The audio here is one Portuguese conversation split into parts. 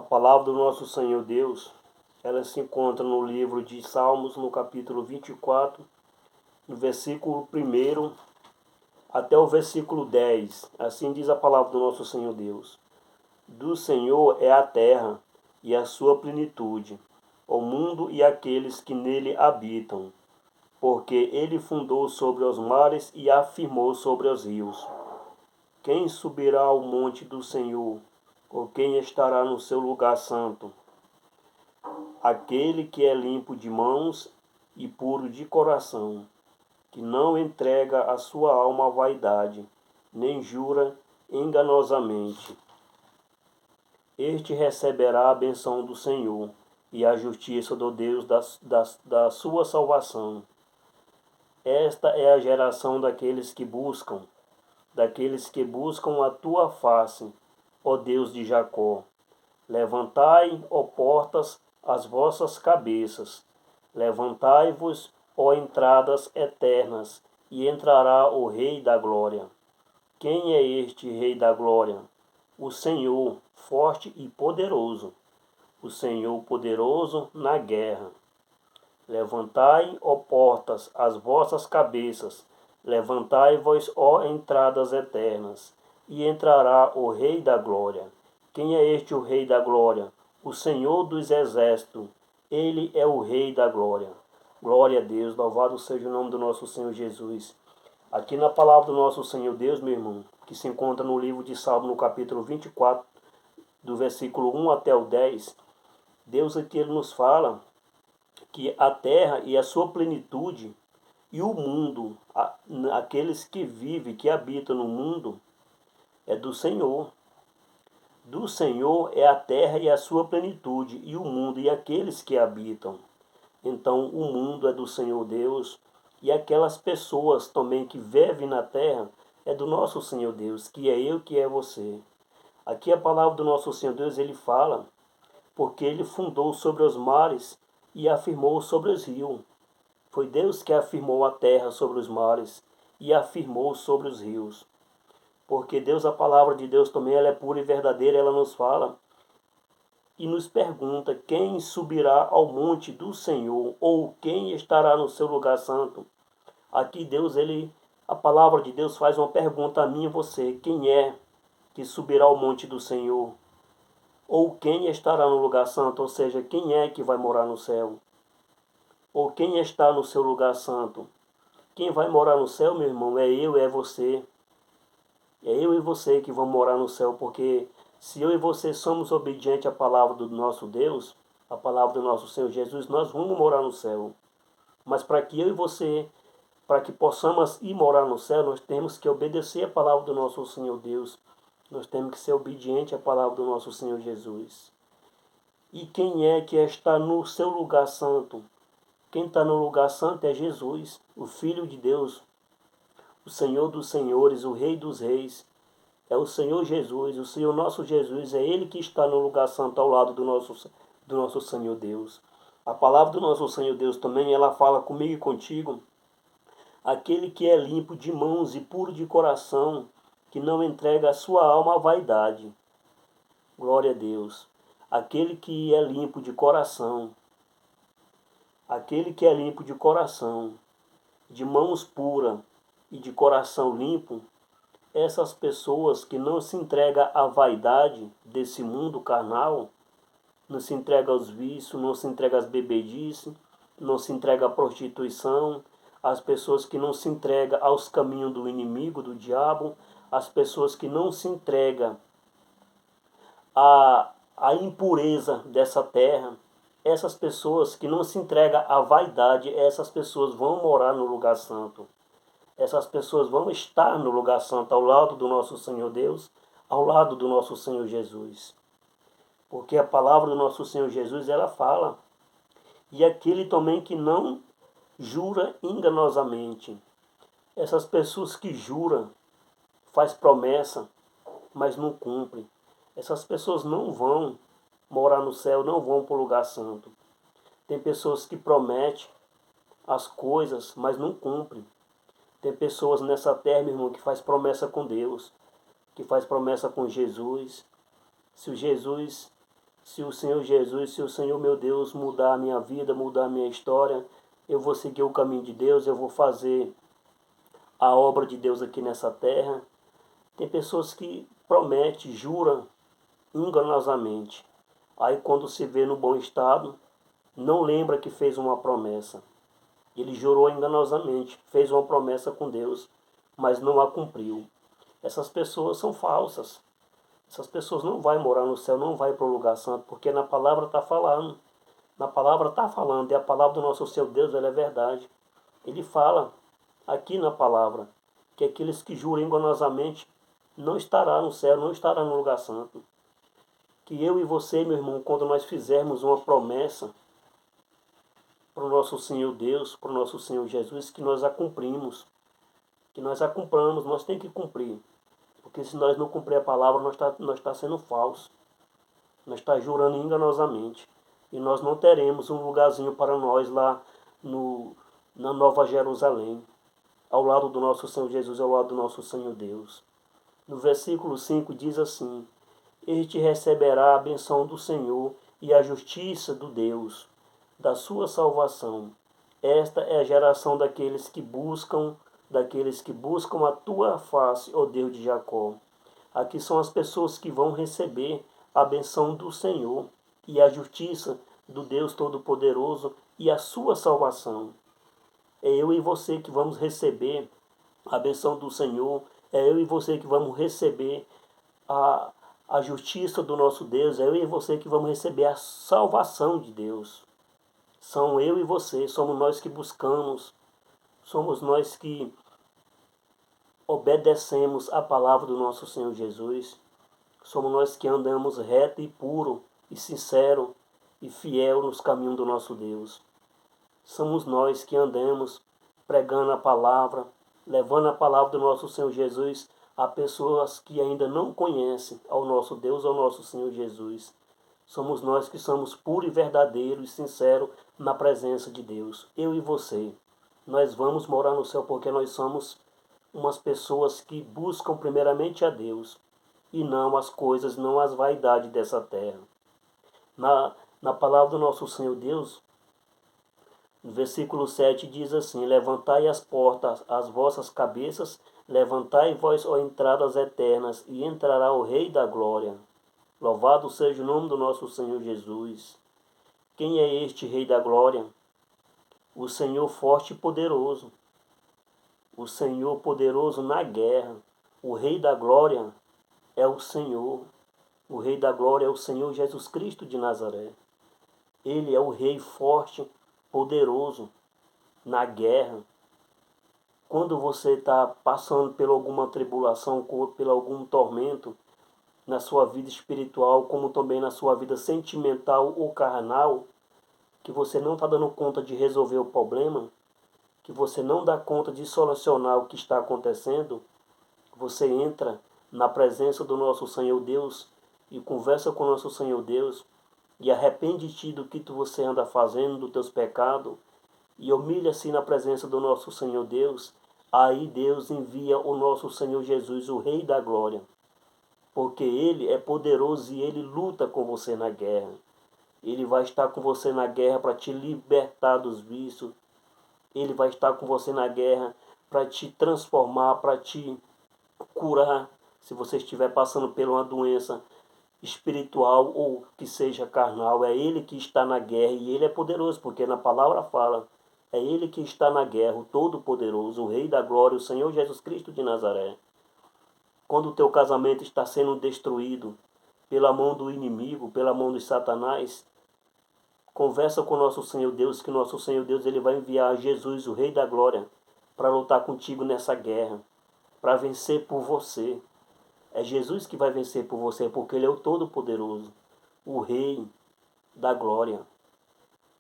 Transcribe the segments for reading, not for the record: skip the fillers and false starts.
A palavra do nosso Senhor Deus, ela se encontra no livro de Salmos, no capítulo 24, no versículo 1 até o versículo 10. Assim diz a palavra do nosso Senhor Deus. Do Senhor é a terra e a sua plenitude, o mundo e aqueles que nele habitam, porque ele fundou sobre os mares e afirmou sobre os rios. Quem subirá ao monte do Senhor? Ou quem estará no seu lugar santo? Aquele que é limpo de mãos e puro de coração, que não entrega a sua alma à vaidade, nem jura enganosamente. Este receberá a benção do Senhor e a justiça do Deus da sua salvação. Esta é a geração daqueles que buscam a tua face, ó Deus de Jacó. Levantai, ó portas, as vossas cabeças. Levantai-vos, ó entradas eternas, e entrará o Rei da Glória. Quem é este Rei da Glória? O Senhor, forte e poderoso. O Senhor poderoso na guerra. Levantai, ó portas, as vossas cabeças. Levantai-vos, ó entradas eternas, e entrará o Rei da Glória. Quem é este o Rei da Glória? O Senhor dos Exércitos. Ele é o Rei da Glória. Glória a Deus, louvado seja o nome do nosso Senhor Jesus. Aqui na palavra do nosso Senhor Deus, meu irmão, que se encontra no livro de Salmo, no capítulo 24, do versículo 1 até o 10, Deus aqui ele nos fala que a terra e a sua plenitude e o mundo, aqueles que vivem, que habitam no mundo, é do Senhor. Do Senhor é a terra e a sua plenitude, e o mundo e aqueles que habitam. Então o mundo é do Senhor Deus, e aquelas pessoas também que vivem na terra é do nosso Senhor Deus, que é eu, que é você. Aqui a palavra do nosso Senhor Deus, ele fala, porque ele fundou sobre os mares e afirmou sobre os rios. Foi Deus que afirmou a terra sobre os mares e afirmou sobre os rios. Porque Deus, a palavra de Deus também, ela é pura e verdadeira, ela nos fala e nos pergunta quem subirá ao monte do Senhor ou quem estará no seu lugar santo. Aqui Deus, a palavra de Deus faz uma pergunta a mim e a você, quem é que subirá ao monte do Senhor? Ou quem estará no lugar santo, ou seja, quem é que vai morar no céu? Ou quem está no seu lugar santo? Quem vai morar no céu, meu irmão, é eu, é você. É eu e você que vão morar no céu, porque se eu e você somos obedientes à palavra do nosso Deus, à palavra do nosso Senhor Jesus, nós vamos morar no céu. Mas para que eu e você, para que possamos ir morar no céu, nós temos que obedecer a palavra do nosso Senhor Deus. Nós temos que ser obedientes à palavra do nosso Senhor Jesus. E quem é que está no seu lugar santo? Quem está no lugar santo é Jesus, o Filho de Deus, o Senhor dos Senhores, o Rei dos Reis. É o Senhor Jesus, o Senhor nosso Jesus, é Ele que está no lugar santo ao lado do nosso Senhor Deus. A palavra do nosso Senhor Deus também, ela fala comigo e contigo. Aquele que é limpo de mãos e puro de coração, que não entrega a sua alma à vaidade. Glória a Deus. Aquele que é limpo de coração. Aquele que é limpo de coração, de mãos puras e de coração limpo, essas pessoas que não se entregam à vaidade desse mundo carnal, não se entregam aos vícios, não se entregam às bebedices, não se entregam à prostituição, as pessoas que não se entregam aos caminhos do inimigo, do diabo, as pessoas que não se entregam à impureza dessa terra, essas pessoas que não se entregam à vaidade, essas pessoas vão morar no lugar santo. Essas pessoas vão estar no lugar santo ao lado do nosso Senhor Deus, ao lado do nosso Senhor Jesus. Porque a palavra do nosso Senhor Jesus, ela fala. E aquele também que não jura enganosamente. Essas pessoas que juram, faz promessa, mas não cumprem. Essas pessoas não vão morar no céu, não vão para o lugar santo. Tem pessoas que prometem as coisas, mas não cumprem. Tem pessoas nessa terra, meu irmão, que faz promessa com Deus, que faz promessa com Jesus. Se Se o Senhor Jesus, se o Senhor meu Deus mudar a minha vida, mudar a minha história, eu vou seguir o caminho de Deus, eu vou fazer a obra de Deus aqui nessa terra. Tem pessoas que prometem, juram enganosamente. Aí quando se vê no bom estado, não lembra que fez uma promessa. Ele jurou enganosamente, fez uma promessa com Deus, mas não a cumpriu. Essas pessoas são falsas. Essas pessoas não vão morar no céu, não vão para o lugar santo, porque na palavra está falando. Na palavra está falando, e a palavra do nosso Senhor Deus, ela é verdade. Ele fala aqui na palavra que aqueles que juram enganosamente não estará no céu, não estará no lugar santo. Que eu e você, meu irmão, quando nós fizermos uma promessa para o nosso Senhor Deus, para o nosso Senhor Jesus, que nós a cumprimos. Que nós a cumpramos, nós temos que cumprir. Porque se nós não cumprir a palavra, nós tá sendo falso. Nós está jurando enganosamente. E nós não teremos um lugarzinho para nós lá na Nova Jerusalém, ao lado do nosso Senhor Jesus, ao lado do nosso Senhor Deus. No versículo 5 diz assim: Este receberá a benção do Senhor e a justiça do Deus, da sua salvação. Esta é a geração daqueles que buscam a tua face, ó Deus de Jacó. Aqui são as pessoas que vão receber a benção do Senhor e a justiça do Deus Todo-Poderoso e a sua salvação. É eu e você que vamos receber a benção do Senhor, é eu e você que vamos receber a justiça do nosso Deus, é eu e você que vamos receber a salvação de Deus. São eu e você, somos nós que buscamos, somos nós que obedecemos a palavra do nosso Senhor Jesus. Somos nós que andamos reto e puro e sincero e fiel nos caminhos do nosso Deus. Somos nós que andamos pregando a palavra, levando a palavra do nosso Senhor Jesus a pessoas que ainda não conhecem ao nosso Deus, ao nosso Senhor Jesus. Somos nós que somos puros e verdadeiros e sinceros na presença de Deus. Eu e você. Nós vamos morar no céu porque nós somos umas pessoas que buscam primeiramente a Deus e não as coisas, não as vaidades dessa terra. Na palavra do nosso Senhor Deus, no versículo 7 diz assim: Levantai as portas, as vossas cabeças, levantai vós, ó entradas eternas, e entrará o Rei da Glória. Louvado seja o nome do nosso Senhor Jesus. Quem é este Rei da Glória? O Senhor forte e poderoso. O Senhor poderoso na guerra. O Rei da Glória é o Senhor. O Rei da Glória é o Senhor Jesus Cristo de Nazaré. Ele é o Rei forte, poderoso na guerra. Quando você está passando por alguma tribulação, por algum tormento na sua vida espiritual, como também na sua vida sentimental ou carnal, que você não está dando conta de resolver o problema, que você não dá conta de solucionar o que está acontecendo, você entra na presença do nosso Senhor Deus e conversa com o nosso Senhor Deus e arrepende-te do que você anda fazendo, dos teus pecados, e humilha-se na presença do nosso Senhor Deus. Aí Deus envia o nosso Senhor Jesus, o Rei da Glória, porque Ele é poderoso e Ele luta com você na guerra. Ele vai estar com você na guerra para te libertar dos vícios. Ele vai estar com você na guerra para te transformar, para te curar. Se você estiver passando por uma doença espiritual ou que seja carnal, é Ele que está na guerra e Ele é poderoso, porque na palavra fala, é Ele que está na guerra, o Todo-Poderoso, o Rei da Glória, o Senhor Jesus Cristo de Nazaré. Quando o teu casamento está sendo destruído pela mão do inimigo, pela mão de Satanás, conversa com o nosso Senhor Deus, que nosso Senhor Deus ele vai enviar Jesus, o Rei da Glória, para lutar contigo nessa guerra, para vencer por você. É Jesus que vai vencer por você, porque Ele é o Todo-Poderoso, o Rei da Glória.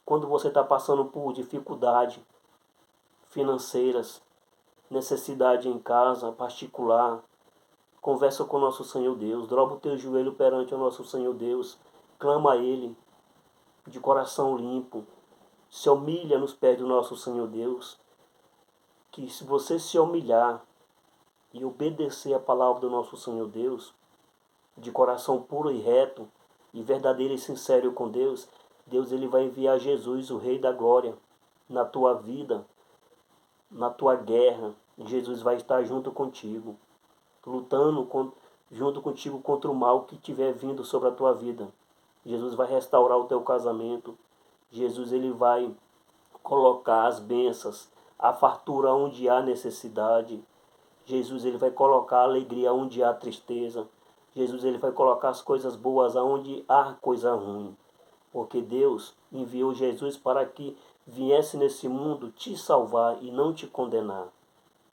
Quando você está passando por dificuldade financeiras, necessidade em casa, particular, conversa com o nosso Senhor Deus, dobra o teu joelho perante o nosso Senhor Deus, clama a Ele de coração limpo, se humilha nos pés do nosso Senhor Deus, que se você se humilhar e obedecer a palavra do nosso Senhor Deus, de coração puro e reto, e verdadeiro e sincero com Deus, Deus ele vai enviar Jesus, o Rei da Glória, na tua vida, na tua guerra. Jesus vai estar junto contigo, lutando junto contigo contra o mal que tiver vindo sobre a tua vida. Jesus vai restaurar o teu casamento. Jesus ele vai colocar as bênçãos, a fartura onde há necessidade. Jesus ele vai colocar a alegria onde há tristeza. Jesus ele vai colocar as coisas boas aonde há coisa ruim. Porque Deus enviou Jesus para que viesse nesse mundo te salvar e não te condenar.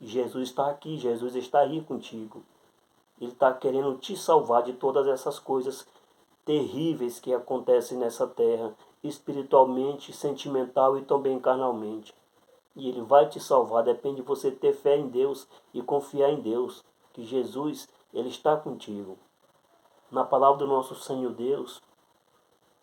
E Jesus está aqui, Jesus está aí contigo. Ele está querendo te salvar de todas essas coisas terríveis que acontecem nessa terra, espiritualmente, sentimental e também carnalmente. E Ele vai te salvar, depende de você ter fé em Deus e confiar em Deus, que Jesus, Ele está contigo. Na palavra do nosso Senhor Deus,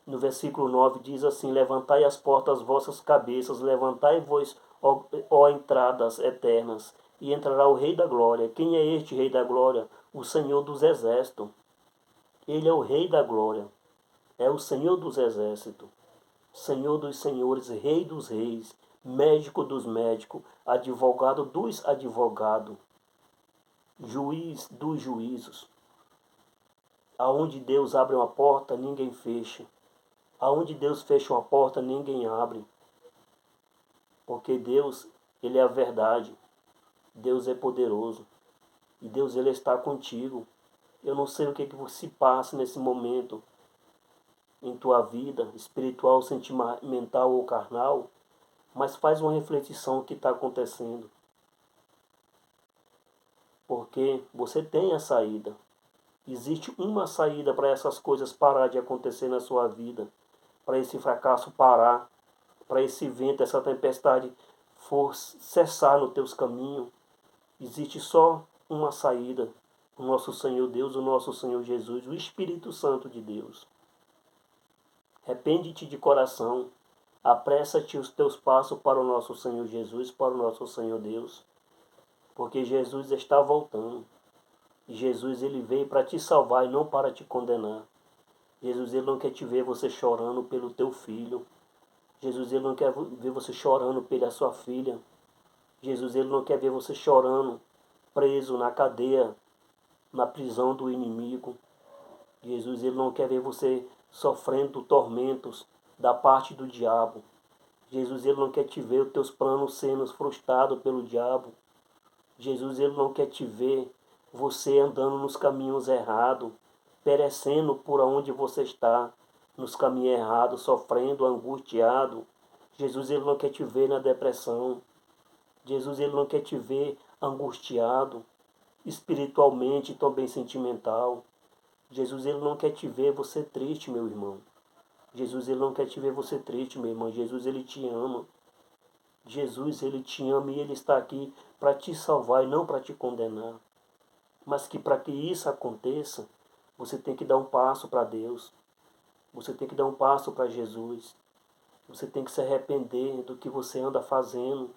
no versículo 9 diz assim: levantai as portas vossas cabeças, levantai-vos, ó entradas eternas, e entrará o Rei da Glória. Quem é este Rei da Glória? O Senhor dos Exércitos. Ele é o Rei da Glória. É o Senhor dos Exércitos. Senhor dos Senhores, Rei dos Reis, Médico dos médicos, Advogado dos advogados, Juiz dos juízos. Aonde Deus abre uma porta, ninguém fecha. Aonde Deus fecha uma porta, ninguém abre. Porque Deus, Ele é a verdade. Deus é poderoso. E Deus, Ele está contigo. Eu não sei o que se passa nesse momento em tua vida, espiritual, sentimental ou carnal, mas faz uma reflexão do que está acontecendo. Porque você tem a saída. Existe uma saída para essas coisas parar de acontecer na sua vida, para esse fracasso parar, para esse vento, essa tempestade for cessar nos teus caminhos. Existe só uma saída: o nosso Senhor Deus, o nosso Senhor Jesus, o Espírito Santo de Deus. Arrepende-te de coração, apressa-te os teus passos para o nosso Senhor Jesus, para o nosso Senhor Deus, porque Jesus está voltando. Jesus ele veio para te salvar e não para te condenar. Jesus ele não quer te ver você chorando pelo teu filho. Jesus ele não quer ver você chorando pela sua filha. Jesus ele não quer ver você chorando, preso na cadeia, na prisão do inimigo. Jesus ele não quer ver você sofrendo tormentos da parte do diabo. Jesus ele não quer te ver os teus planos sendo frustrados pelo diabo. Jesus ele não quer te ver você andando nos caminhos errados, perecendo por onde você está, nos caminhos errados, sofrendo, angustiado. Jesus ele não quer te ver na depressão. Jesus ele não quer te ver angustiado, espiritualmente e também sentimental. Jesus ele não quer te ver você triste, meu irmão. Jesus ele não quer te ver você triste, meu irmão. Jesus ele te ama. Jesus ele te ama e ele está aqui para te salvar e não para te condenar. Mas que para que isso aconteça, você tem que dar um passo para Deus. Você tem que dar um passo para Jesus. Você tem que se arrepender do que você anda fazendo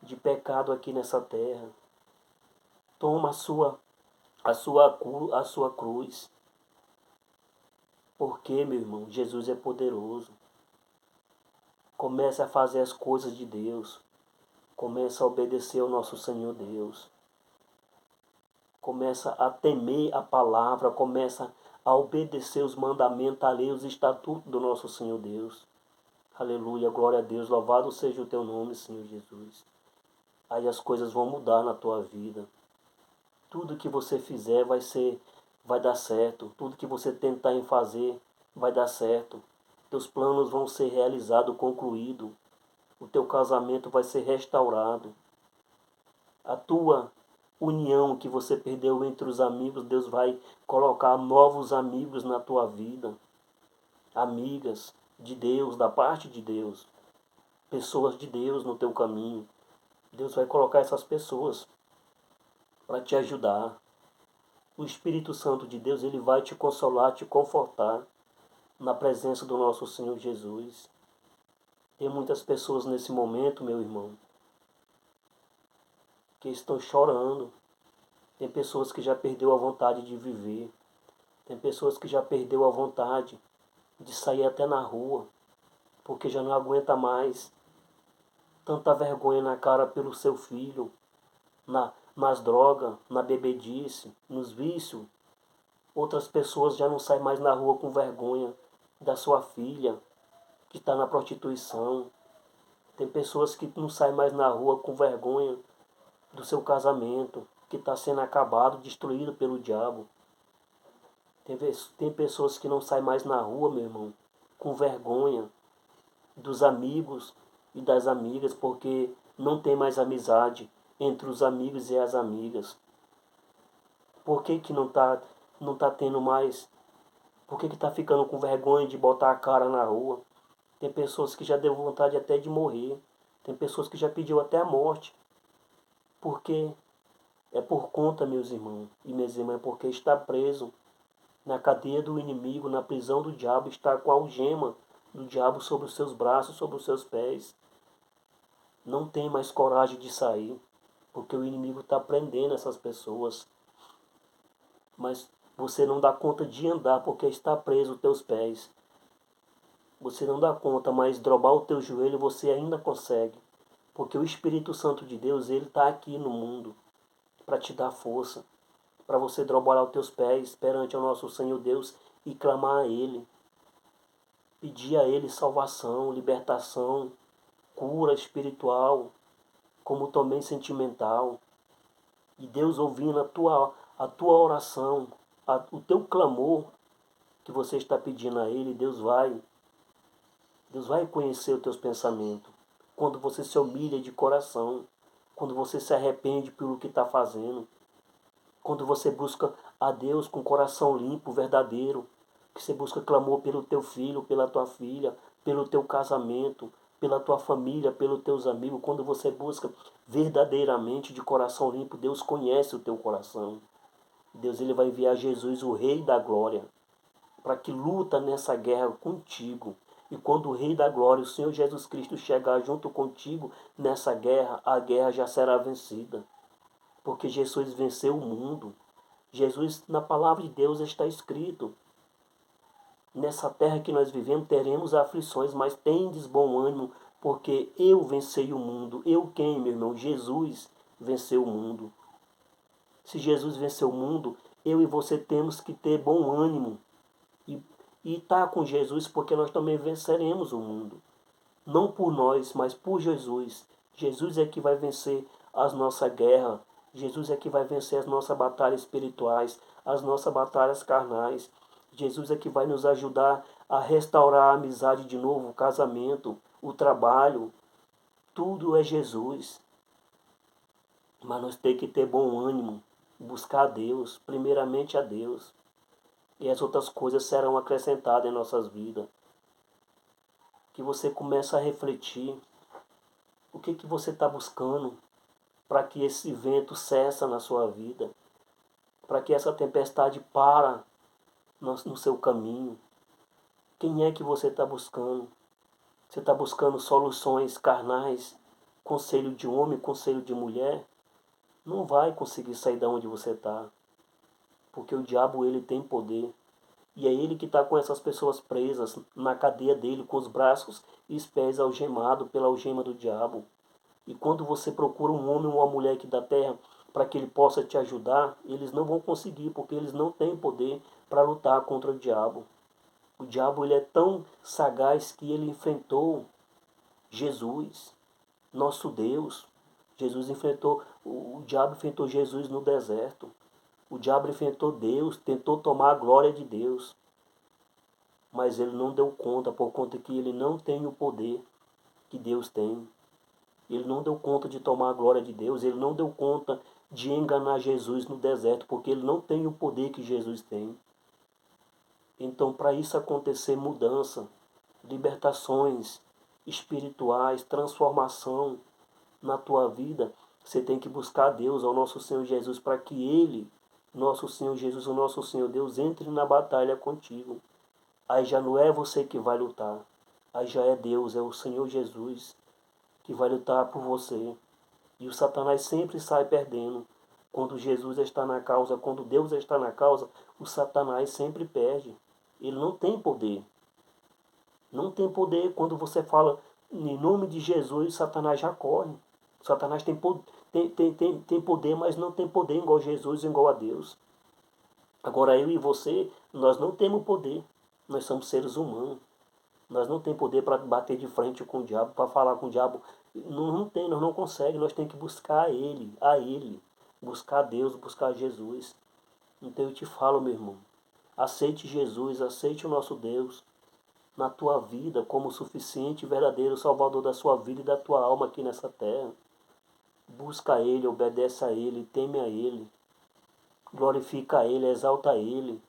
de pecado aqui nessa terra. Toma a sua cruz. Porque, meu irmão, Jesus é poderoso. Comece a fazer as coisas de Deus. Comece a obedecer ao nosso Senhor Deus. Começa a temer a palavra. Começa a obedecer os mandamentos, a lei, os estatutos do nosso Senhor Deus. Aleluia, glória a Deus. Louvado seja o teu nome, Senhor Jesus. Aí as coisas vão mudar na tua vida. Tudo que você fizer vai dar certo. Tudo que você tentar em fazer vai dar certo. Teus planos vão ser realizados, concluídos. O teu casamento vai ser restaurado. A tua união que você perdeu entre os amigos, Deus vai colocar novos amigos na tua vida. Amigas de Deus, da parte de Deus. Pessoas de Deus no teu caminho. Deus vai colocar essas pessoas para te ajudar. O Espírito Santo de Deus, ele vai te consolar, te confortar na presença do nosso Senhor Jesus. Tem muitas pessoas nesse momento, meu irmão, que estão chorando. Tem pessoas que já perdeu a vontade de viver. Tem pessoas que já perdeu a vontade de sair até na rua, porque já não aguenta mais tanta vergonha na cara pelo seu filho, nas drogas, na bebedice, nos vícios. Outras pessoas já não saem mais na rua com vergonha da sua filha, que está na prostituição. Tem pessoas que não saem mais na rua com vergonha do seu casamento, que está sendo acabado, destruído pelo diabo. Tem pessoas que não saem mais na rua, meu irmão, com vergonha dos amigos e das amigas, porque não tem mais amizade entre os amigos e as amigas. Por que que não tá tendo mais? Por que que tá ficando com vergonha de botar a cara na rua? Tem pessoas que já deu vontade até de morrer. Tem pessoas que já pediu até a morte. Porque é por conta, meus irmãos e minhas irmãs, porque está preso na cadeia do inimigo, na prisão do diabo, está com a algema do diabo sobre os seus braços, sobre os seus pés. Não tem mais coragem de sair, porque o inimigo está prendendo essas pessoas. Mas você não dá conta de andar porque está preso os teus pés. Você não dá conta, mas drobar o teu joelho você ainda consegue. Porque o Espírito Santo de Deus, ele está aqui no mundo para te dar força, para você drobar os teus pés perante o nosso Senhor Deus e clamar a Ele. Pedir a Ele salvação, libertação, cura espiritual, como também sentimental. E Deus ouvindo a tua oração, o teu clamor que você está pedindo a Ele, Deus vai conhecer os teus pensamentos. Quando você se humilha de coração, quando você se arrepende pelo que está fazendo, quando você busca a Deus com coração limpo, verdadeiro, que você busca clamor pelo teu filho, pela tua filha, pelo teu casamento, pela tua família, pelos teus amigos, quando você busca verdadeiramente de coração limpo, Deus conhece o teu coração. Deus ele vai enviar Jesus, o Rei da Glória, para que luta nessa guerra contigo. E quando o Rei da Glória, o Senhor Jesus Cristo, chegar junto contigo nessa guerra, a guerra já será vencida. Porque Jesus venceu o mundo. Jesus, na palavra de Deus, está escrito: nessa terra que nós vivemos teremos aflições, mas tendes bom ânimo, porque eu vencei o mundo. Eu quem, meu irmão? Jesus venceu o mundo. Se Jesus venceu o mundo, eu e você temos que ter bom ânimo e estar com Jesus, porque nós também venceremos o mundo. Não por nós, mas por Jesus. Jesus é que vai vencer as nossas guerras. Jesus é que vai vencer as nossas batalhas espirituais, as nossas batalhas carnais. Jesus é que vai nos ajudar a restaurar a amizade de novo, o casamento, o trabalho. Tudo é Jesus. Mas nós temos que ter bom ânimo, buscar a Deus, primeiramente a Deus. E as outras coisas serão acrescentadas em nossas vidas. Que você comece a refletir o que você está buscando para que esse vento cesse na sua vida, para que essa tempestade para no seu caminho. Quem é que você está buscando? Você está buscando soluções carnais, conselho de homem, conselho de mulher? Não vai conseguir sair da onde você está, porque o diabo ele tem poder. E é ele que está com essas pessoas presas na cadeia dele, com os braços e os pés algemados pela algema do diabo. E quando você procura um homem ou uma mulher aqui da terra para que ele possa te ajudar, eles não vão conseguir, porque eles não têm poder para lutar contra o diabo. O diabo ele é tão sagaz que ele enfrentou Jesus, nosso Deus. O diabo enfrentou Jesus no deserto. O diabo enfrentou Deus, tentou tomar a glória de Deus. Mas ele não deu conta, por conta que ele não tem o poder que Deus tem. Ele não deu conta de tomar a glória de Deus. Ele não deu conta de enganar Jesus no deserto, porque ele não tem o poder que Jesus tem. Então, para isso acontecer, mudança, libertações espirituais, transformação na tua vida, você tem que buscar a Deus, ao nosso Senhor Jesus, para que Ele, nosso Senhor Jesus, o nosso Senhor Deus, entre na batalha contigo. Aí já não é você que vai lutar. Aí já é Deus, é o Senhor Jesus que vai lutar por você. E o Satanás sempre sai perdendo Quando Jesus está na causa, quando Deus está na causa, o Satanás sempre perde. Ele não tem poder. Não tem poder. Quando você fala em nome de Jesus, Satanás já corre. Satanás tem poder, mas não tem poder igual a Jesus, igual a Deus. Agora eu e você, nós não temos poder. Nós somos seres humanos. Nós não temos poder para bater de frente com o diabo, para falar com o diabo. Não tem, nós não conseguimos. Nós temos que buscar a Ele, a Ele. Buscar a Deus, buscar Jesus. Então eu te falo, meu irmão. Aceite Jesus, aceite o nosso Deus na tua vida como suficiente e verdadeiro Salvador da sua vida e da tua alma aqui nessa terra. Busca a Ele, obedece a Ele, teme a Ele. Glorifica a Ele, exalta a Ele.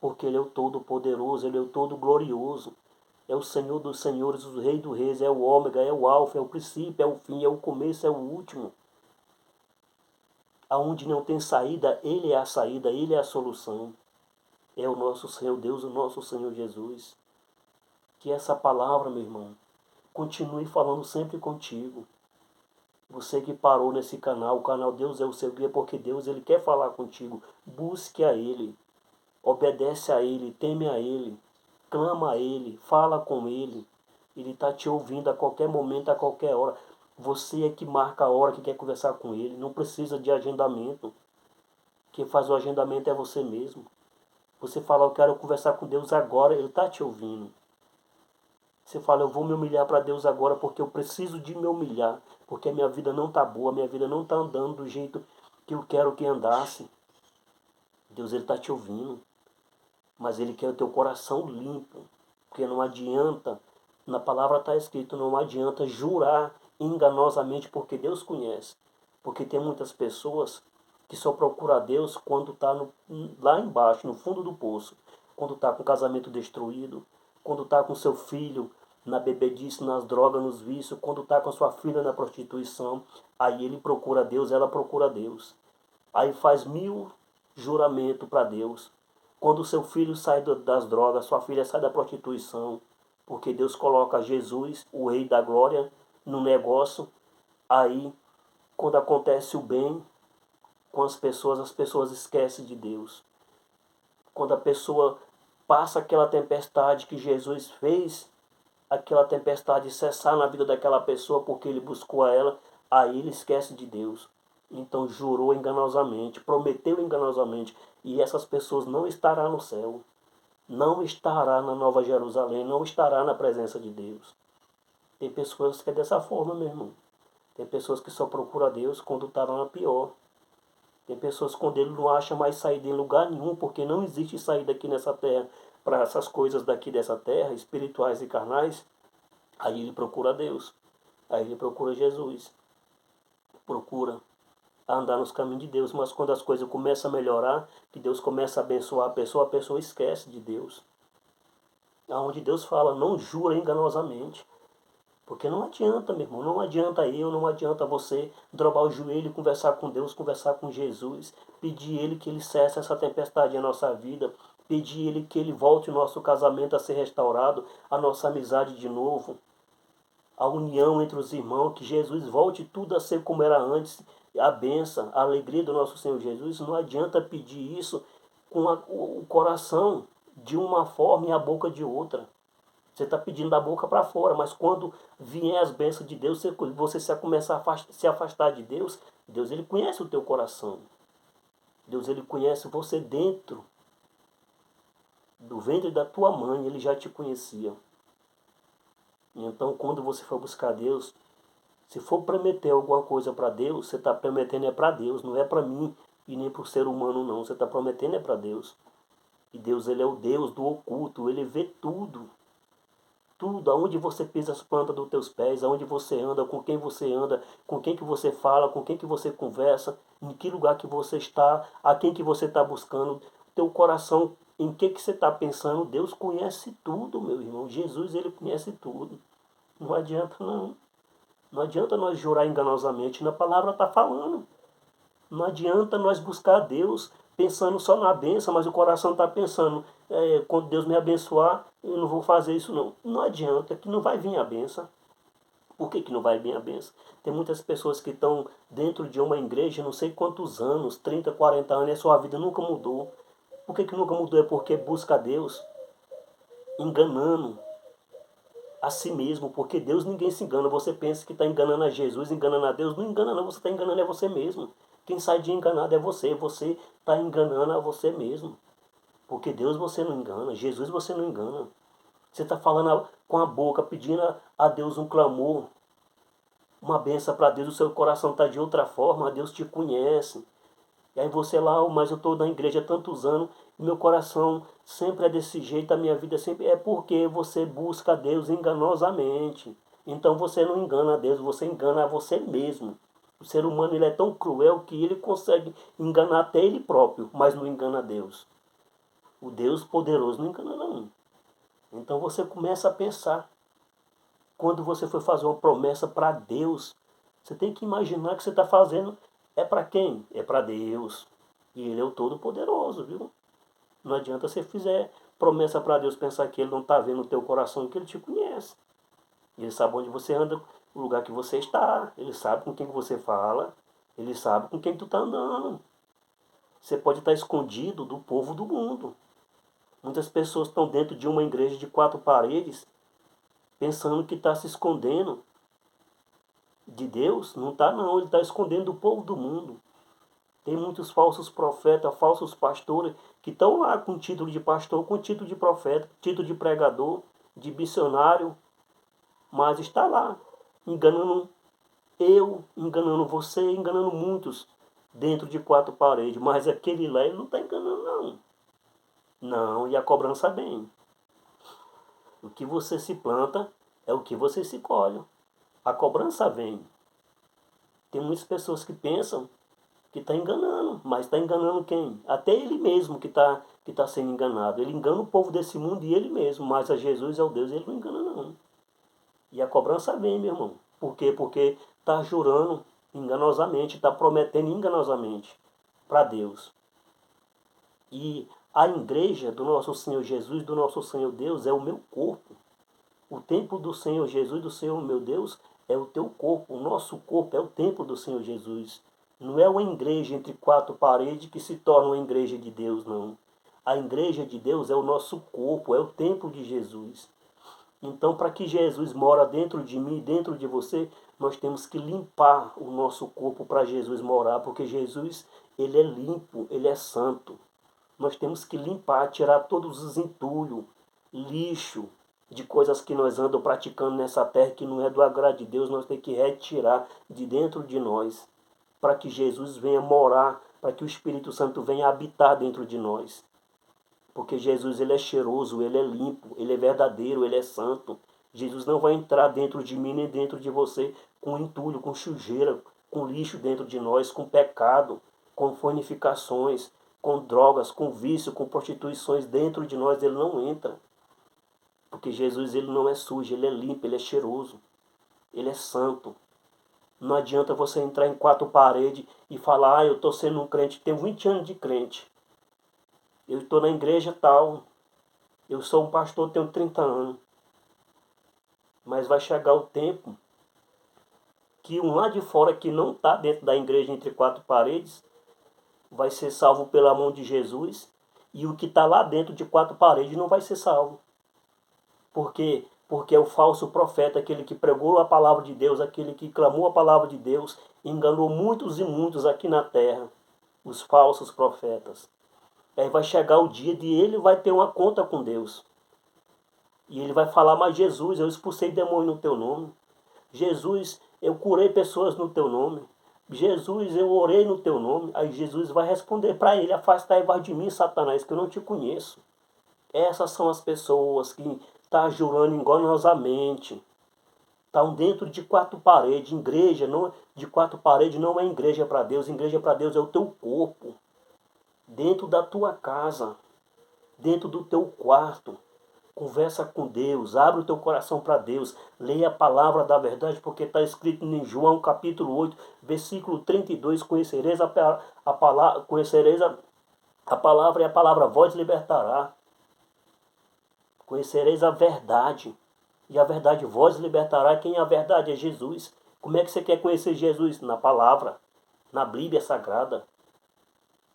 Porque Ele é o Todo-Poderoso, Ele é o Todo-Glorioso. É o Senhor dos Senhores, o Rei dos Reis, é o Ômega, é o Alfa, é o princípio, é o fim, é o começo, é o último. Aonde não tem saída, Ele é a saída, Ele é a solução. É o nosso Senhor Deus, o nosso Senhor Jesus. Que essa palavra, meu irmão, continue falando sempre contigo. Você que parou nesse canal, o canal Deus é o seu guia, porque Deus Ele quer falar contigo. Busque a Ele, obedece a Ele, teme a Ele, clama a Ele, fala com Ele. Ele está te ouvindo a qualquer momento, a qualquer hora. Você é que marca a hora que quer conversar com Ele. Não precisa de agendamento. Quem faz o agendamento é você mesmo. Você fala, eu quero conversar com Deus agora, Ele está te ouvindo. Você fala, eu vou me humilhar para Deus agora porque eu preciso de me humilhar. Porque a minha vida não está boa, a minha vida não está andando do jeito que eu quero que andasse. Deus, Ele está te ouvindo. Mas Ele quer o teu coração limpo. Porque não adianta, na palavra está escrito, não adianta jurar enganosamente porque Deus conhece. Porque tem muitas pessoas que só procuram a Deus quando está lá embaixo, no fundo do poço. Quando está com o casamento destruído, quando está com seu filho na bebedice, nas drogas, nos vícios, quando está com a sua filha na prostituição, aí ele procura Deus, ela procura Deus. Aí faz 1000 juramentos para Deus. Quando o seu filho sai das drogas, sua filha sai da prostituição, porque Deus coloca Jesus, o Rei da Glória, no negócio, aí quando acontece o bem com as pessoas esquecem de Deus. Quando a pessoa passa aquela tempestade que Jesus fez, aquela tempestade cessar na vida daquela pessoa porque ele buscou a ela, aí ele esquece de Deus. Então jurou enganosamente, prometeu enganosamente, e essas pessoas não estarão no céu, não estará na Nova Jerusalém, não estará na presença de Deus. Tem pessoas que é dessa forma, meu irmão. Tem pessoas que só procuram a Deus quando está na pior. Tem pessoas quando ele não acha mais saída em lugar nenhum, porque não existe saída aqui nessa terra para essas coisas daqui dessa terra, espirituais e carnais. Aí ele procura Deus. Aí ele procura Jesus. Procura andar nos caminhos de Deus. Mas quando as coisas começam a melhorar, que Deus começa a abençoar a pessoa esquece de Deus. Aonde Deus fala, não jura enganosamente. Porque não adianta, meu irmão, não adianta eu, não adianta você dobrar o joelho e conversar com Deus, conversar com Jesus, pedir Ele que Ele cesse essa tempestade em nossa vida, pedir Ele que Ele volte o nosso casamento a ser restaurado, a nossa amizade de novo, a união entre os irmãos, que Jesus volte tudo a ser como era antes, a bênção, a alegria do nosso Senhor Jesus. Não adianta pedir isso com o coração de uma forma e a boca de outra. Você está pedindo da boca para fora, mas quando vier as bênçãos de Deus, você se começar a se afastar de Deus, Deus ele conhece o teu coração. Deus ele conhece você dentro do ventre da tua mãe, ele já te conhecia. Então quando você for buscar Deus, se for prometer alguma coisa para Deus, você está prometendo é para Deus, não é para mim e nem para o ser humano não. Você está prometendo é para Deus. E Deus ele é o Deus do oculto, ele vê tudo. Tudo, aonde você pisa as plantas dos teus pés, aonde você anda, com quem que você fala, com quem que você conversa, em que lugar que você está, a quem que você está buscando, teu coração, em que você está pensando. Deus conhece tudo, meu irmão. Jesus, ele conhece tudo. Não adianta não. Não adianta nós jurar enganosamente, na palavra está falando. Não adianta nós buscar a Deus pensando só na bênção, mas o coração está pensando, quando Deus me abençoar, eu não vou fazer isso não. Não adianta, que não vai vir a bênção. Por que não vai bem a bênção? Tem muitas pessoas que estão dentro de uma igreja, não sei quantos anos, 30, 40 anos, e a sua vida nunca mudou. Por que nunca mudou? É porque busca a Deus, enganando a si mesmo, porque Deus ninguém se engana. Você pensa que está enganando a Jesus, enganando a Deus, não engana não, você está enganando é você mesmo. Quem sai de enganado é você está enganando a você mesmo. Porque Deus você não engana, Jesus você não engana. Você está falando com a boca, pedindo a Deus um clamor, uma benção para Deus, o seu coração está de outra forma, Deus te conhece. E aí você lá, mas eu estou na igreja há tantos anos, e meu coração sempre é desse jeito, a minha vida sempre é porque você busca a Deus enganosamente. Então você não engana a Deus, você engana a você mesmo. O ser humano ele é tão cruel que ele consegue enganar até ele próprio, mas não engana a Deus. O Deus poderoso não engana não. Então você começa a pensar. Quando você for fazer uma promessa para Deus, você tem que imaginar que você está fazendo é para quem? É para Deus. E Ele é o Todo-Poderoso, viu? Não adianta você fizer promessa para Deus pensar que Ele não está vendo o teu coração, que Ele te conhece. Ele sabe onde você anda, o lugar que você está. Ele sabe com quem você fala. Ele sabe com quem tu está andando. Você pode estar escondido do povo do mundo. Muitas pessoas estão dentro de uma igreja de 4 paredes, pensando que está se escondendo de Deus. Não está não, ele está escondendo do povo do mundo. Tem muitos falsos profetas, falsos pastores, que estão lá com título de pastor, com título de profeta, título de pregador, de missionário, mas está lá, enganando eu, enganando você, enganando muitos dentro de 4 paredes. Mas aquele lá, ele não está enganando não. Não, e a cobrança vem. O que você se planta é o que você se colhe. A cobrança vem. Tem muitas pessoas que pensam que está enganando, mas está enganando quem? Até ele mesmo que tá sendo enganado. Ele engana o povo desse mundo e ele mesmo, mas a Jesus é o Deus, ele não engana não. E a cobrança vem, meu irmão. Por quê? Porque está jurando enganosamente, está prometendo enganosamente para Deus. E a igreja do nosso Senhor Jesus, do nosso Senhor Deus, é o meu corpo. O templo do Senhor Jesus, do Senhor meu Deus, é o teu corpo. O nosso corpo é o templo do Senhor Jesus. Não é uma igreja entre 4 paredes que se torna uma igreja de Deus, não. A igreja de Deus é o nosso corpo, é o templo de Jesus. Então, para que Jesus mora dentro de mim, dentro de você, nós temos que limpar o nosso corpo para Jesus morar, porque Jesus, ele é limpo, ele é santo. Nós temos que limpar, tirar todos os entulhos, lixo, de coisas que nós andamos praticando nessa terra que não é do agrado de Deus, nós temos que retirar de dentro de nós, para que Jesus venha morar, para que o Espírito Santo venha habitar dentro de nós. Porque Jesus ele é cheiroso, ele é limpo, ele é verdadeiro, ele é santo. Jesus não vai entrar dentro de mim nem dentro de você com entulho, com sujeira, com lixo dentro de nós, com pecado, com fornificações, com drogas, com vício, com prostituições dentro de nós. Ele não entra. Porque Jesus ele não é sujo, ele é limpo, ele é cheiroso, ele é santo. Não adianta você entrar em 4 paredes e falar, eu estou sendo um crente, tenho 20 anos de crente. Eu estou na igreja tal, eu sou um pastor, tenho 30 anos. Mas vai chegar o tempo que um lá de fora que não está dentro da igreja entre 4 paredes vai ser salvo pela mão de Jesus, e o que está lá dentro de 4 paredes não vai ser salvo. Por quê? Porque é o falso profeta, aquele que pregou a palavra de Deus, aquele que clamou a palavra de Deus, enganou muitos e muitos aqui na terra, os falsos profetas. Aí vai chegar o dia de ele vai ter uma conta com Deus. E ele vai falar, mas Jesus, eu expulsei demônio no teu nome. Jesus, eu curei pessoas no teu nome. Jesus, eu orei no teu nome. Aí Jesus vai responder para ele, afastai-vos de mim, Satanás, que eu não te conheço. Essas são as pessoas que estão jurando enganosamente. Estão dentro de 4 paredes. Igreja não, de 4 paredes não é igreja para Deus. Igreja para Deus é o teu corpo. Dentro da tua casa. Dentro do teu quarto. Conversa com Deus. Abre o teu coração para Deus. Leia a palavra da verdade, porque está escrito em João capítulo 8, versículo 32. Conhecereis a palavra, conhecereis a palavra, e a palavra vós libertará. Conhecereis a verdade. E a verdade vos libertará. Quem é a verdade? É Jesus. Como é que você quer conhecer Jesus? Na palavra, na Bíblia Sagrada.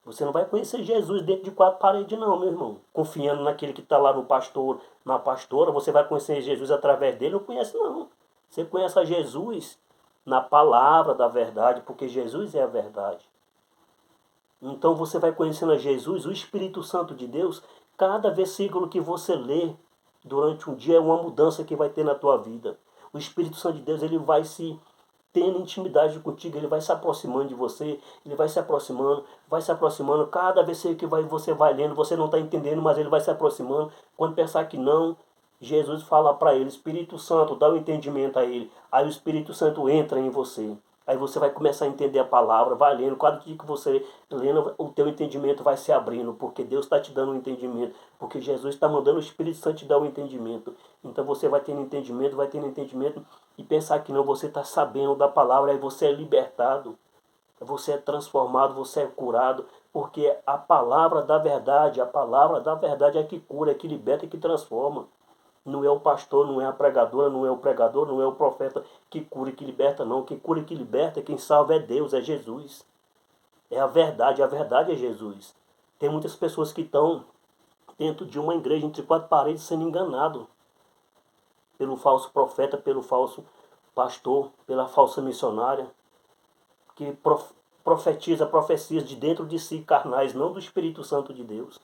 Você não vai conhecer Jesus dentro de quatro paredes não, meu irmão. Confiando naquele que está lá no pastor, na pastora, você vai conhecer Jesus através dele? Não conhece não. Você conhece a Jesus na palavra da verdade, porque Jesus é a verdade. Então você vai conhecendo a Jesus, o Espírito Santo de Deus. Cada versículo que você lê durante um dia é uma mudança que vai ter na tua vida. O Espírito Santo de Deus, ele vai se tendo intimidade contigo, ele vai se aproximando de você, ele vai se aproximando. Cada versículo que você vai lendo, você não está entendendo, mas ele vai se aproximando. Quando pensar que não, Jesus fala para ele, Espírito Santo, dá o entendimento a ele. Aí o Espírito Santo entra em você. Aí você vai começar a entender a palavra, vai lendo. Cada dia que você lendo, o teu entendimento vai se abrindo, porque Deus está te dando um entendimento. Porque Jesus está mandando o Espírito Santo te dar um entendimento. Então você vai tendo entendimento e pensar que não, você está sabendo da palavra, aí você é libertado, você é transformado, você é curado. Porque a palavra da verdade é que cura, é que liberta, é que transforma. Não é o pastor, não é a pregadora, não é o pregador, não é o profeta que cura e que liberta, não. Quem cura e que liberta, quem salva é Deus, é Jesus. É a verdade é Jesus. Tem muitas pessoas que estão dentro de uma igreja entre quatro paredes sendo enganado pelo falso profeta, pelo falso pastor, pela falsa missionária, que profetiza profecias de dentro de si, carnais, não do Espírito Santo de Deus.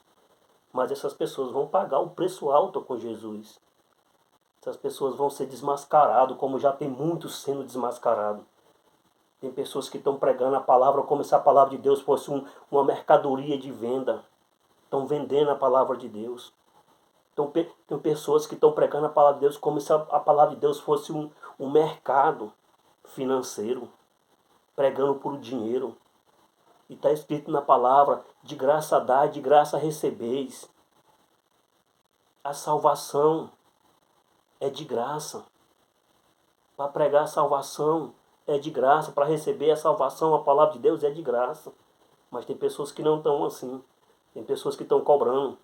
Mas essas pessoas vão pagar o preço alto com Jesus. Essas pessoas vão ser desmascaradas, como já tem muitos sendo desmascarados. Tem pessoas que estão pregando a palavra como se a palavra de Deus fosse uma mercadoria de venda. Estão vendendo a palavra de Deus. Então, tem pessoas que estão pregando a palavra de Deus como se a palavra de Deus fosse um mercado financeiro, pregando por dinheiro. E está escrito na palavra, de graça dai, de graça recebeis. A salvação é de graça. Para pregar a salvação é de graça. Para receber a salvação, a palavra de Deus é de graça. Mas tem pessoas que não estão assim. Tem pessoas que estão cobrando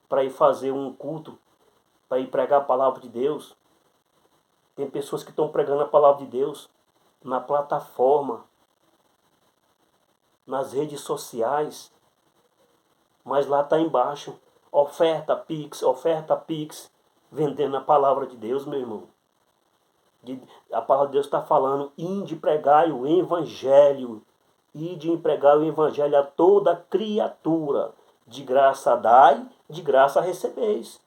para ir fazer um culto, para ir pregar a palavra de Deus. Tem pessoas que estão pregando a palavra de Deus na plataforma, nas redes sociais. Mas lá está embaixo, oferta Pix, vendendo a palavra de Deus, meu irmão. A palavra de Deus está falando, ide pregai o evangelho. Ide pregai o evangelho a toda criatura. De graça dai, de graça recebeis.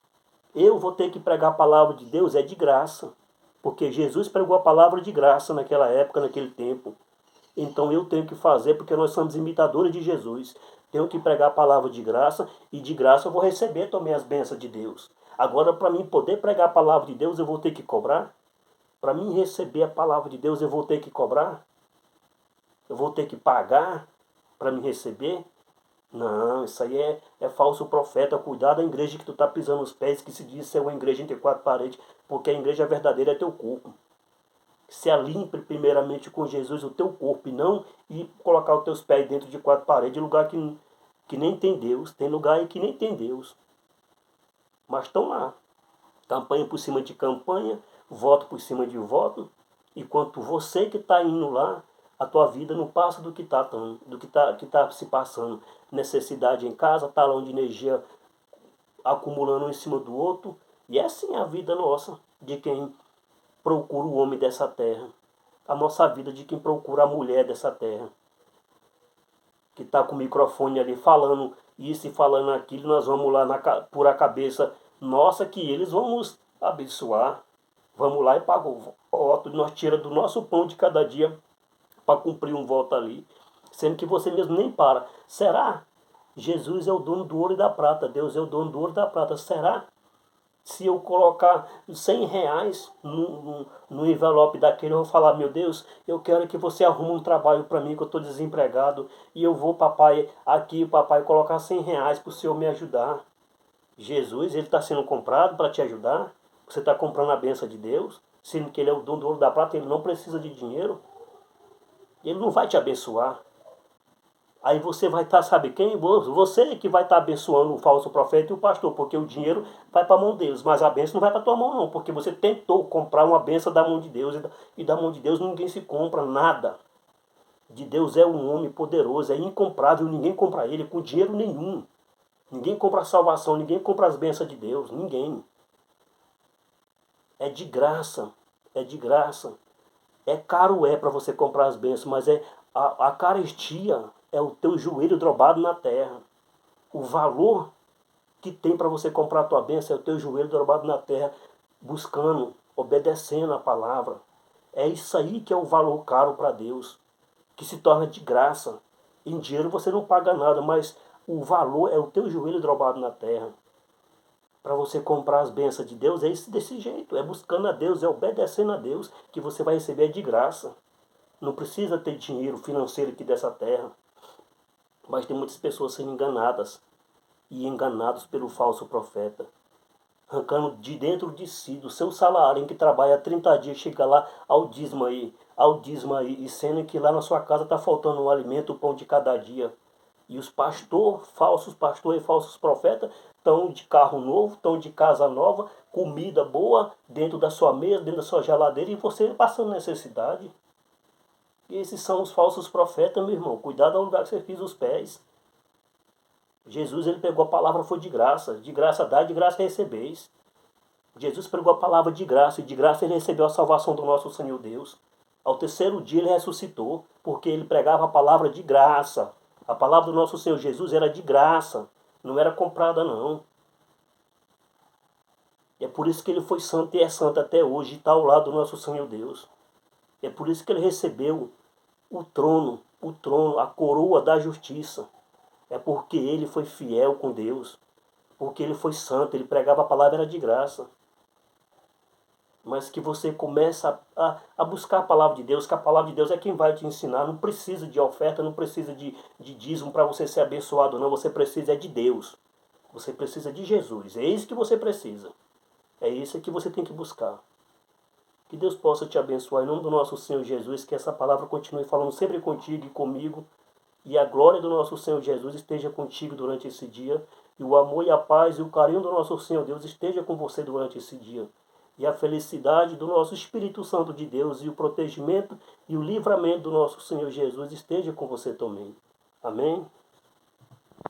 Eu vou ter que pregar a palavra de Deus, é de graça. Porque Jesus pregou a palavra de graça naquela época, naquele tempo. Então eu tenho que fazer, porque nós somos imitadores de Jesus. Tenho que pregar a palavra de graça, e de graça eu vou receber também as bênçãos de Deus. Agora, para mim poder pregar a palavra de Deus, eu vou ter que cobrar? Para mim receber a palavra de Deus, eu vou ter que cobrar? Eu vou ter que pagar para me receber? Não, isso aí é falso profeta. Cuidado da igreja que tu está pisando os pés, que se diz ser uma igreja entre quatro paredes, porque a igreja verdadeira é teu corpo. Se alimpe primeiramente com Jesus o teu corpo, e não ir colocar os teus pés dentro de quatro paredes, lugar que nem tem Deus. Tem lugar aí que nem tem Deus. Mas estão lá. Campanha por cima de campanha, voto por cima de voto. Enquanto você que está indo lá, a tua vida não passa do que está se passando. Necessidade em casa, talão de energia acumulando um em cima do outro. E é assim a vida nossa, de quem procura o homem dessa terra. A nossa vida de quem procura a mulher dessa terra. Que está com o microfone ali falando isso e falando aquilo, nós vamos lá por a cabeça nossa que eles vão nos abençoar. Vamos lá e pagam o voto, nós tira do nosso pão de cada dia para cumprir um voto ali. Sendo que você mesmo nem para. Será? Jesus é o dono do ouro e da prata. Deus é o dono do ouro e da prata. Será? Se eu colocar R$ 100 no envelope daquele, eu vou falar, meu Deus, eu quero que você arrume um trabalho para mim, que eu estou desempregado. E eu vou, papai, aqui, papai, colocar R$ 100 para o Senhor me ajudar. Jesus, ele está sendo comprado para te ajudar. Você está comprando a bênção de Deus, sendo que ele é o dono do ouro da prata, ele não precisa de dinheiro. Ele não vai te abençoar. Aí você vai estar, sabe quem? Você que vai estar abençoando o falso profeta e o pastor, porque o dinheiro vai para a mão deles, mas a bênção não vai para tua mão não, porque você tentou comprar uma bênção da mão de Deus, e da mão de Deus ninguém se compra nada. De Deus é um homem poderoso, é incomprável, ninguém compra ele com dinheiro nenhum. Ninguém compra a salvação, ninguém compra as bênçãos de Deus, ninguém. É de graça, é de graça. É caro para você comprar as bênçãos, mas a carestia é o teu joelho dobrado na terra. O valor que tem para você comprar a tua bênção é o teu joelho dobrado na terra, buscando, obedecendo a palavra. É isso aí que é o valor caro para Deus, que se torna de graça. Em dinheiro você não paga nada, mas o valor é o teu joelho dobrado na terra. Para você comprar as bênçãos de Deus é desse jeito, é buscando a Deus, é obedecendo a Deus que você vai receber de graça. Não precisa ter dinheiro financeiro aqui dessa terra. Mas tem muitas pessoas sendo enganadas e enganados pelo falso profeta, arrancando de dentro de si, do seu salário em que trabalha 30 dias, chega lá ao dízimo aí, e sendo que lá na sua casa está faltando o alimento, o pão de cada dia. E os falsos pastores e falsos profetas, estão de carro novo, estão de casa nova, comida boa dentro da sua mesa, dentro da sua geladeira, e você passando necessidade. E esses são os falsos profetas, meu irmão. Cuidado ao lugar que você pisa os pés. Jesus, ele pegou a palavra, foi de graça dá, de graça recebeis. Jesus pregou a palavra de graça, e de graça ele recebeu a salvação do nosso Senhor Deus. Ao terceiro dia ele ressuscitou, porque ele pregava a palavra de graça. A palavra do nosso Senhor Jesus era de graça, não era comprada não. É por isso que ele foi santo e é santo até hoje, e está ao lado do nosso Senhor Deus. É por isso que ele recebeu o trono, a coroa da justiça. É porque ele foi fiel com Deus, porque ele foi santo, ele pregava a palavra, era de graça. Mas que você começa a buscar a palavra de Deus, que a palavra de Deus é quem vai te ensinar. Não precisa de oferta, não precisa de dízimo para você ser abençoado, não. Você precisa de Deus. Você precisa de Jesus. É isso que você precisa. É isso que você tem que buscar. Que Deus possa te abençoar em nome do nosso Senhor Jesus, que essa palavra continue falando sempre contigo e comigo. E a glória do nosso Senhor Jesus esteja contigo durante esse dia. E o amor e a paz e o carinho do nosso Senhor Deus esteja com você durante esse dia. E a felicidade do nosso Espírito Santo de Deus e o protegimento e o livramento do nosso Senhor Jesus esteja com você também. Amém?